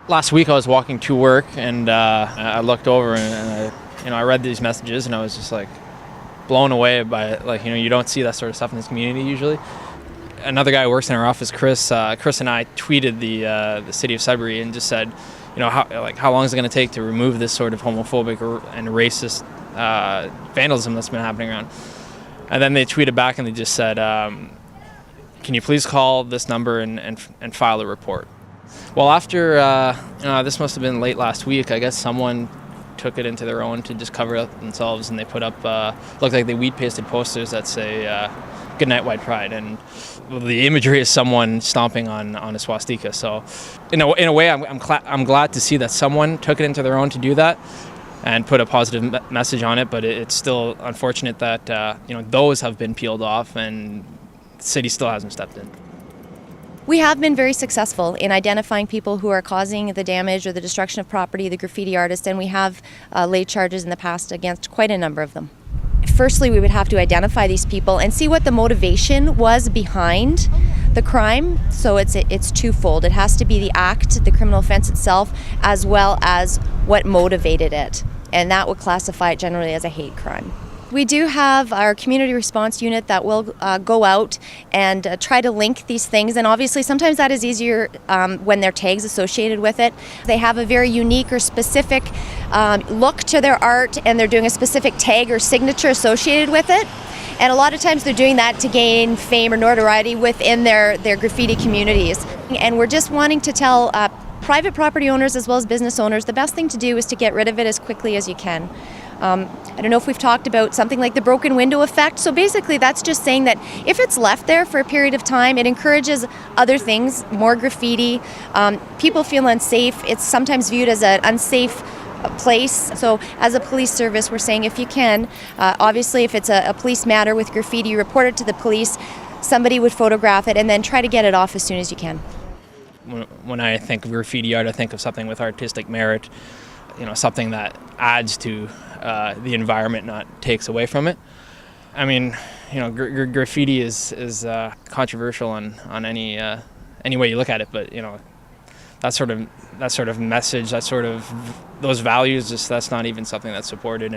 Last week I was walking to work and I looked over and I read these messages and I was just like blown away by it. Like, you don't see that sort of stuff in this community usually. Another guy who works in our office, Chris and I tweeted the city of Sudbury and just said, how long is it going to take to remove this sort of homophobic and racist vandalism that's been happening around? And then they tweeted back and they just said, can you please call this number and file a report? Well, after, this must have been late last week, I guess someone took it into their own to just cover up themselves, and they put up, looked like they weed pasted posters that say, "Good night, white pride," and the imagery is someone stomping on a swastika. So, in a way, I'm glad to see that someone took it into their own to do that and put a positive message on it. But it's still unfortunate that those have been peeled off, and the city still hasn't stepped in. We have been very successful in identifying people who are causing the damage or the destruction of property, the graffiti artists, and we have laid charges in the past against quite a number of them. Firstly, we would have to identify these people and see what the motivation was behind the crime. So it's twofold. It has to be the act, the criminal offense itself, as well as what motivated it. And that would classify it generally as a hate crime. We do have our community response unit that will go out and try to link these things, and obviously sometimes that is easier when there are tags associated with it. They have a very unique or specific look to their art, and they're doing a specific tag or signature associated with it. And a lot of times they're doing that to gain fame or notoriety within their graffiti communities. And we're just wanting to tell private property owners as well as business owners the best thing to do is to get rid of it as quickly as you can. I don't know if we've talked about something like the broken window effect. So basically that's just saying that if it's left there for a period of time, it encourages other things, more graffiti. People feel unsafe. It's sometimes viewed as an unsafe place. So as a police service, we're saying if you can, obviously if it's a police matter with graffiti, you report it to the police, somebody would photograph it and then try to get it off as soon as you can. When I think of graffiti art, I think of something with artistic merit, something that adds to the environment, not takes away from it. I mean, graffiti is controversial on any way you look at it, but that sort of message, those values, that's not even something that's supported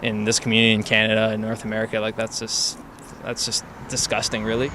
in this community in Canada and North America. Like that's just disgusting, really.